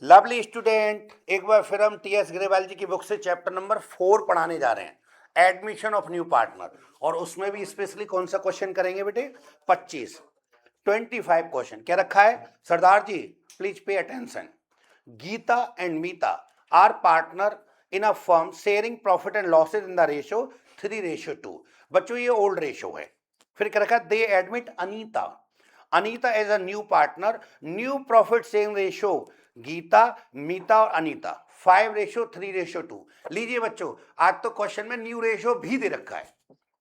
Lovely student, एक बार फिर हम टी एस ग्रेवाल जी की बुक से चैप्टर नंबर 4 पढ़ाने जा रहे हैं, एडमिशन ऑफ न्यू पार्टनर। और उसमें भी स्पेशली कौन सा क्वेश्चन करेंगे बेटे? 25 क्वेश्चन। क्या रखा है सरदार जी? Please pay attention. Gita and Mita are partner in a firm sharing profit and losses in the ratio 3:2। बच्चों ये ओल्ड रेशियो है। फिर क्या रखा? They admit Anita as a new partner, new profit sharing ratio Gita, Mita और अनीता 5:3:2। लीजिए बच्चों, आज तो क्वेश्चन में न्यू रेशियो भी दे रखा है,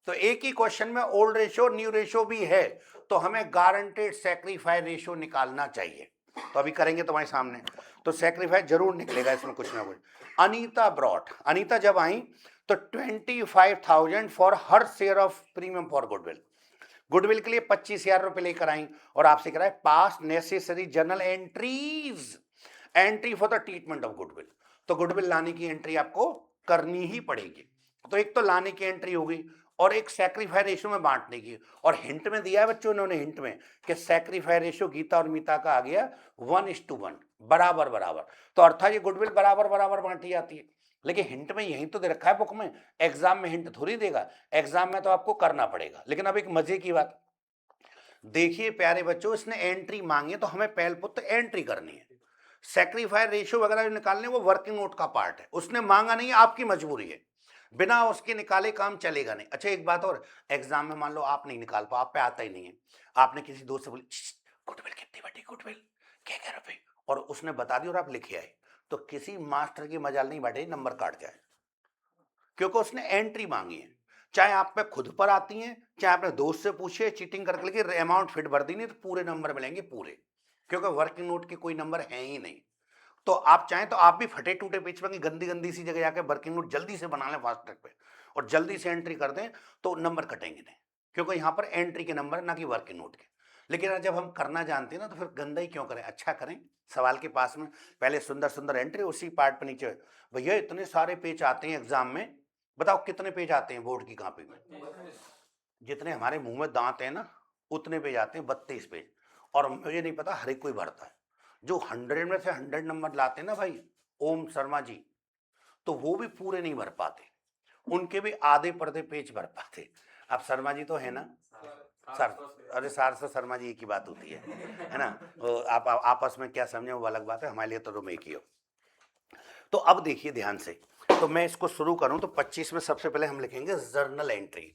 तो एक ही क्वेश्चन में ओल्ड रेशियो न्यू रेशियो भी है, तो हमें गारंटेड सैक्रिफाइस रेशियो निकालना चाहिए। तो अभी करेंगे तुम्हारे सामने, तो सैक्रिफाइस जरूर निकलेगा इसमें कुछ ना कुछ। अनीता ब्रॉट, अनीता जब आई तो 25,000 for her share of premium for goodwill. Goodwill के लिए 25,000 रुपए लेकर आई और आपसे कराए पास necessary journal entries, entry for the treatment of goodwill. तो गुडविल लाने की एंट्री आपको करनी ही पड़ेगी। तो एक तो लाने की एंट्री होगी और एक सैक्रिफाइस रेशियो में बांटने की। और हिंट में दिया है बच्चों इन्होंने, हिंट में कि सैक्रिफाइस रेशियो गीता और मीता का आ गया 1:1, बराबर बराबर। तो अर्थात ये गुडविल बराबर बराबर बांटी जाती है। लेकिन हिंट में यही तो दे रखा है बुक में, एग्जाम में हिंट थोड़ी देगा, एग्जाम में तो आपको करना पड़ेगा। लेकिन अब एक मजे की बात देखिए प्यारे बच्चों, इसने एंट्री मांगी तो हमें पहल पुत्र एंट्री करनी है। सैक्रिफाइस रेशियो वगैरह जो निकालने वो वर्किंग नोट का पार्ट है, उसने मांगा नहीं, आपकी मजबूरी है, बिना उसके निकाले काम चलेगा नहीं। अच्छा एक बात और, एग्जाम में मान लो आप नहीं निकाल पाओ, आप पे आता ही नहीं है, आपने किसी दोस्त से बोली गुडविल कितनी बड़ी गुडविल, क्या रुपए, और उसने बता दी और आप लिखे आए, तो किसी मास्टर की मजाल नहीं बैठे नंबर काट जाए, क्योंकि उसने एंट्री मांगी है। चाहे आप पे खुद पर आती हैं, चाहे अपने दोस्त से पूछिए, चीटिंग करके लेके अमाउंट फिट भर दी नहीं तो पूरे नंबर मिलेंगे पूरे, क्योंकि वर्किंग नोट के कोई नंबर है ही नहीं। तो आप चाहें तो आप भी फटे टूटे पेज पर गंदी गंदी सी जगह जाके वर्किंग नोट जल्दी से बना लें फास्ट ट्रैक पे और जल्दी से एंट्री कर दें, तो नंबर कटेंगे नहीं, क्योंकि यहाँ पर एंट्री के नंबर ना कि वर्किंग नोट के। लेकिन जब हम करना जानते हैं ना, तो फिर गंदा ही क्यों करें, अच्छा करें। सवाल के पास में पहले सुंदर सुंदर एंट्री, उसी पार्ट पर नीचे भैया इतने सारे पेज आते हैं एग्जाम में, बताओ कितने पेज आते हैं बोर्ड की कॉपी में? जितने हमारे मुंह में दांत है ना उतने पेज आते हैं, 32 पेज। और मुझे नहीं पता हर एक कोई भरता है। जो 100 में से 100 नंबर लाते हैं ना भाई, ओम शर्मा जी, तो वो भी पूरे नहीं भर पाते, उनके भी आधे पर्दे पेज भर पाते। अब शर्मा जी तो है ना सर, अरे सार से शर्मा जी एक ही बात होती है ना? तो आप आपस में क्या समझे वो अलग बात है, हमारे लिए तो तुम एक ही हो। तो अब देखिए ध्यान से, तो मैं इसको शुरू करूं तो 25 में सबसे पहले हम लिखेंगे journal entry,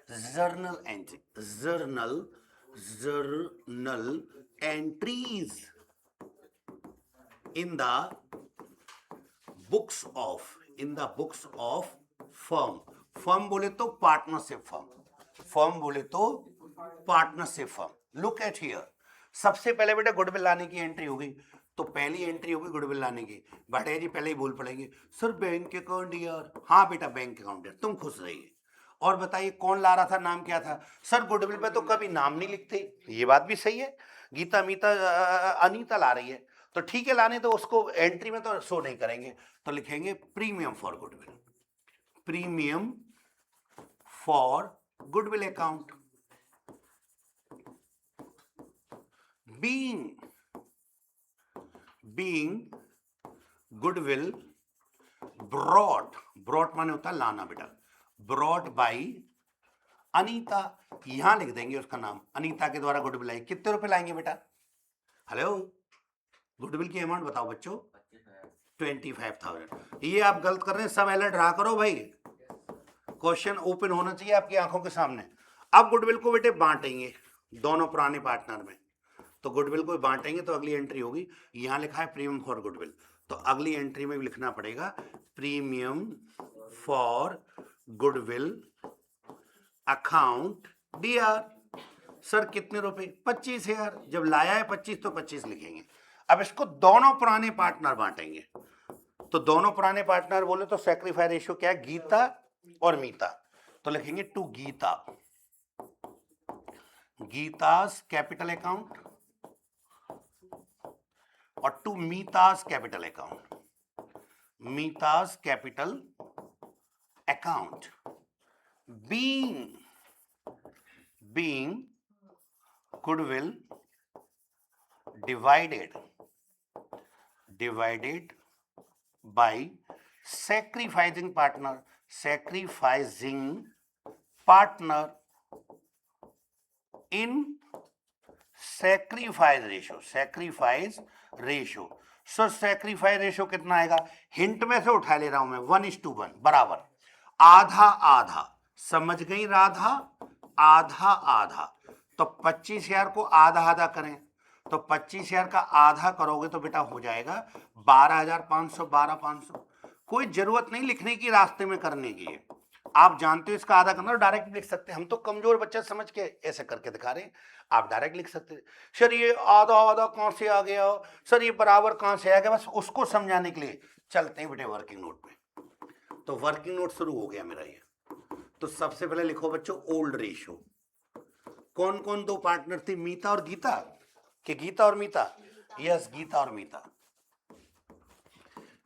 journal entry, journal, journal entries in the books of, in the books of firm. Firm बोले तो पार्टनरशिप फर्म, फर्म बोले तो partnership firm. Look at here, सबसे पहले बेटा गुडविल लाने की एंट्री होगी, तो पहली एंट्री होगी गुडविल लाने की। भाटिया जी पहले ही बोल पड़ेंगे सर बैंक अकाउंट यार, हाँ बेटा बैंक अकाउंट है, तुम खुश रहिए। और बताइए कौन ला रहा था, नाम क्या था? सर गुडविल पे तो कभी नाम नहीं लिखते, ये बात भी सही है, गीता मीता अनीता ला रही है, तो ठीक है लाने, तो उसको एंट्री में तो शो नहीं करेंगे, तो लिखेंगे premium for goodwill, premium for goodwill account. Being goodwill brought, brought माने होता है लाना बेटा, ब्रॉट बाई अनीता, यहां लिख देंगे उसका नाम, अनीता के द्वारा गुडविल आई। कितने रुपए लाएंगे बेटा? हेलो, गुडविल की अमाउंट बताओ बच्चों। 25,000। ये आप गलत कर रहे हैं, सब अलर्ट रहा करो भाई, क्वेश्चन ओपन होना चाहिए आपकी आंखों के सामने। अब गुडविल को बेटे बांटेंगे दोनों पुराने पार्टनर में, तो गुडविल को बांटेंगे तो अगली एंट्री होगी, यहां लिखा है प्रीमियम फॉर गुडविल, तो अगली एंट्री में भी लिखना पड़ेगा premium for goodwill account DR. Sir कितने रुपए? 25,000। जब लाया है 25 तो 25 लिखेंगे। अब इसको दोनों पुराने पार्टनर बांटेंगे, तो दोनों पुराने पार्टनर बोले तो सैक्रिफाइस रेशियो क्या है? गीता और मीता, तो लिखेंगे to Gita, Gita's capital account, और to Mita's capital account, Mita's capital account. Being goodwill divided divided by sacrificing partner in sacrifice ratio. So sacrifice ratio कितना आएगा? हिंट में से उठा ले रहा हूं मैं, 1:1 बराबर आधा आधा, समझ गई राधा? आधा आधा। तो 25,000 को आधा आधा करें तो 25,000 का आधा करोगे तो बेटा हो जाएगा 12,500, 12,500। कोई जरूरत नहीं लिखने की, रास्ते में करने की है। आप जानते हो इसका आधा करना, डायरेक्ट लिख सकते हैं। हम तो कमजोर बच्चा समझ के ऐसे करके दिखा रहे हैं, आप डायरेक्ट लिख सकते हैं। सर ये आधा आधा कहां से आ गया, सर ये बराबर कहां से आ गया, बस उसको समझाने के लिए चलते हैं बेटे वर्किंग नोट में। तो वर्किंग नोट शुरू हो गया मेरा ये। तो सबसे पहले लिखो बच्चों ओल्ड रेशियो। कौन कौन दो पार्टनर थी? मीता और गीता, कि गीता और मीता? यस, गीता और मीता,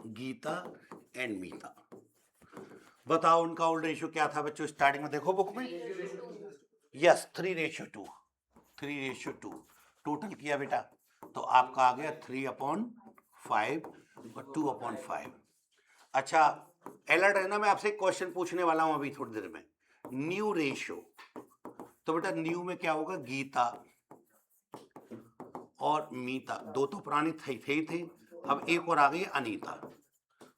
गीता एंड मीता। बताओ उनका ओल्ड रेशियो क्या था बच्चों? स्टार्टिंग में देखो बुक में, यस 3:2, 3:2 टोटल किया बेटा तो आपका आ गया 3/5 और 2/5। अच्छा अलर्ट रहना, मैं आपसे एक क्वेश्चन पूछने वाला हूं अभी थोड़ी देर में। न्यू रेशियो, तो बेटा न्यू में क्या होगा? गीता और मीता, दो तो पुरानी थे, अब एक और आ गई अनीता।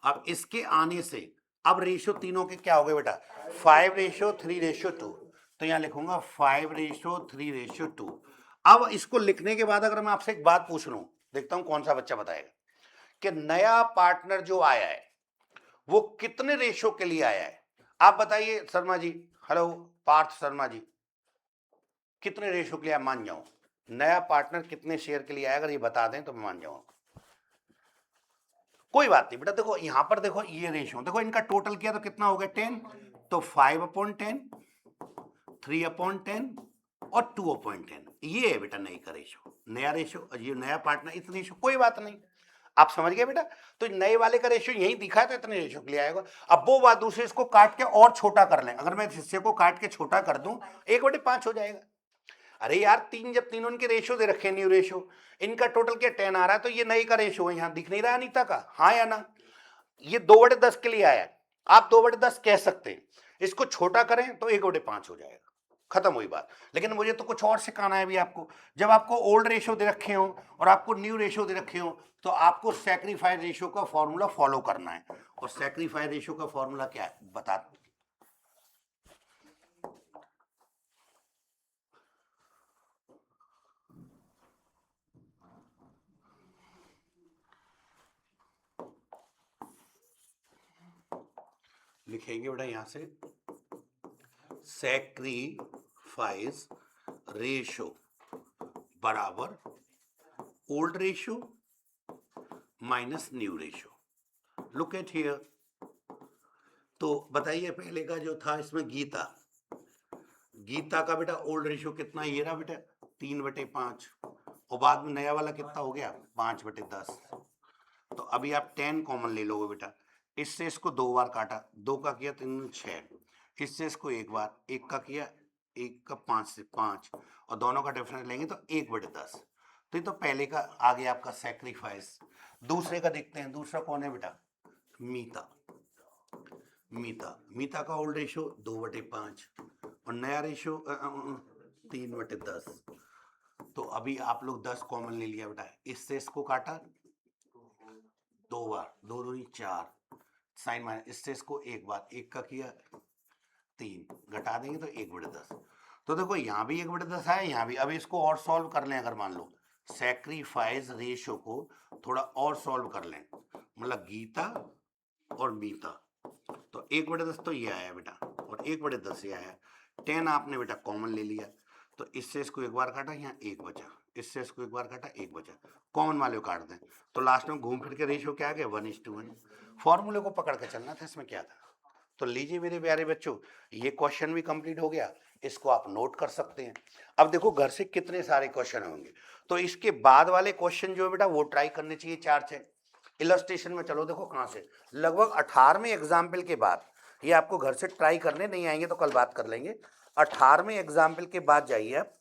अब इसके आने से अब रेशियो तीनों के क्या हो गए बेटा? 5:3:2। तो यहां लिखूंगा 5:3:2। अब इसको लिखने के बाद अगर मैं आपसे एक बात पूछ लूं, देखता हूं कौन सा बच्चा बताएगा, कि नया पार्टनर जो आया है वो कितने रेशियो के लिए आया है? आप बताइए शर्मा जी, हेलो पार्थ शर्मा जी, कितने रेशियो के लिए? मान जाऊं नया पार्टनर कितने शेयर के लिए आया, अगर ये बता दें तो मैं मान जाऊंगा। कोई बात नहीं बेटा, देखो यहां पर देखो ये रेशियो, देखो इनका टोटल किया तो कितना हो गया? 10। तो 5/10, 3/10 और 2/10, ये है बेटा नई का रेशियो, नया रेशियो। ये नया पार्टनर इस रेशियो, कोई बात नहीं, आप समझ गए बेटा? तो नए वाले का रेशियो यही दिखा है तो इतने रेशियो के लिए आएगा। अब वो बात दूसरे, इसको काट के और छोटा कर लें, अगर मैं इस हिस्से को काट के छोटा कर दूं 1/5 हो जाएगा। अरे यार तीन, जब तीनों इनके रेशियो दे रखे, न्यू रेशियो, इनका टोटल क्या 10 आ रहा है, तो ये नई का रेशियो है, यहां दिख नहीं रहा अनीता का, हाँ या ना? ये 2/10 के लिए आया है, आप 2/10 कह सकते हैं। इसको छोटा करें तो 1/5 हो जाएगा, खत्म हुई बात। लेकिन मुझे तो कुछ और सिखाना है अभी आपको। जब आपको ओल्ड रेशियो दे रखे हो और आपको न्यू रेशियो दे रखे हो तो आपको सैक्रिफाइस रेशियो का फॉर्मूला फॉलो करना है। और सैक्रिफाइस रेशियो का फॉर्मूला क्या है बता, लिखेंगे बेटा यहां से, सैक्रिफाइस रेशियो बराबर old ratio minus new ratio. Look at here, तो बताइए पहले का जो था इसमें गीता, गीता का बेटा ओल्ड रेशियो कितना? ये रहा बेटा 3/5, और बाद में नया वाला कितना हो गया? 5/10। तो अभी आप 10 कॉमन ले लोगे बेटा, इससे इसको 2 बार काटा, 2 का किया 3 6, इससे इसको एक बार, 1 का किया, 1 का 5 से 5, और दोनों का डिफरेंस लेंगे तो 1/10। तो ये तो पहले का आ गया आपका सैक्रिफाइस। दूसरे का देखते हैं, दूसरा कौन है बेटा? मीता, मीता का ओल्ड रेशियो 2/5 और नया रेशियो 3/10। तो अभी आप लोग 10 कॉमन ले लिया बेटा, इससे इसको काटा 2 बार, 2 दूनी 4, साइन माइनस, इससे इसको एक बार, 1 का किया 3, घटा देंगे तो 1/10। तो देखो यहाँ भी 1/10 है, यहाँ भी। अभी इसको और सॉल्व कर लें, अगर मान लो सैक्रिफाइस रेशियो को थोड़ा और सॉल्व कर लें, मतलब गीता और मीता, तो 1/10 तो ये आया बेटा और 1/10 ये आया। 10 आपने बेटा कॉमन ले लिया, तो इससे इसको एक बार काटा, यहाँ 1 बचा, इससे इसको एक बार काटा, 1 बचा, कॉमन वाले को काट दें तो लास्ट में घूम फिर के रेशियो क्या आ गया? 1:1। फॉर्मूले को पकड़ के चलना था, इसमें क्या था? तो लीजिए मेरे प्यारे बच्चों, ये क्वेश्चन भी कंप्लीट हो गया, इसको आप नोट कर सकते हैं। अब देखो घर से कितने सारे क्वेश्चन होंगे, तो इसके बाद वाले क्वेश्चन जो है बेटा वो ट्राई करने चाहिए 4-6। इलस्ट्रेशन में चलो देखो कहाँ से, लगभग 18वें एग्जाम्पल के बाद, ये आपको घर से ट्राई करने नहीं आएंगे तो कल बात कर लेंगे। 18वें एग्जाम्पल के बाद जाइए आप,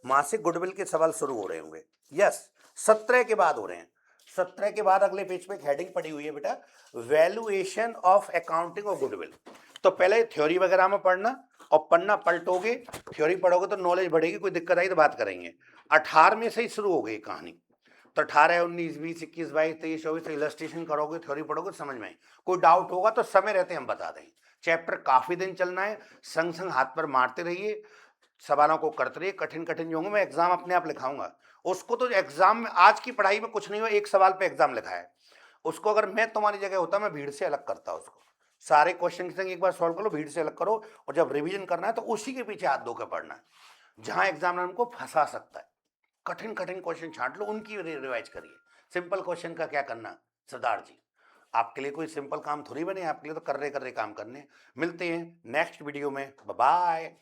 वहां से गुडविल के सवाल शुरू हो रहे होंगे। यस 17 के बाद हो रहे हैं, 17 के बाद अगले पेज पे एक हेडिंग पड़ी हुई है बेटा, वैल्यूएशन ऑफ अकाउंटिंग और गुडविल। तो पहले थ्योरी वगैरह में पढ़ना, और पढ़ना पलटोगे, थ्योरी पढ़ोगे तो नॉलेज बढ़ेगी, कोई दिक्कत आई तो बात करेंगे। 18 से ही शुरू हो गई कहानी, तो 18, 19, 20, 21, 22, 23, 24 इलस्ट्रेशन करोगे, थ्योरी पढ़ोगे तो समझ में आए। कोई डाउट होगा तो समय रहते हम बता दें। चैप्टर काफी दिन चलना है, संग संग हाथ पर मारते रहिए, सवालों को करते रहिए। कठिन कठिन जो होंगे मैं एग्जाम अपने आप लिखाऊंगा उसको। तो एग्जाम में आज की पढ़ाई में कुछ नहीं हुआ, एक सवाल पे एग्जाम लिखा है उसको, अगर मैं तुम्हारी जगह होता मैं भीड़ से अलग करता उसको। सारे क्वेश्चन एक बार सॉल्व करो, भीड़ से अलग करो, और जब रिवीजन करना है तो उसी के पीछे हाथ धोकर पढ़ना है जहां एग्जामिनर उनको फंसा सकता है। कठिन कठिन क्वेश्चन छांट लो, उनकी रिवाइज करिए। सिंपल क्वेश्चन का क्या करना सरदार जी, आपके लिए कोई सिंपल काम थोड़ी बने, आपके लिए तो कर रहे काम करने। मिलते हैं नेक्स्ट वीडियो में, बाय।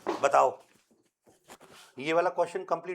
बताओ ये वाला क्वेश्चन कंप्लीट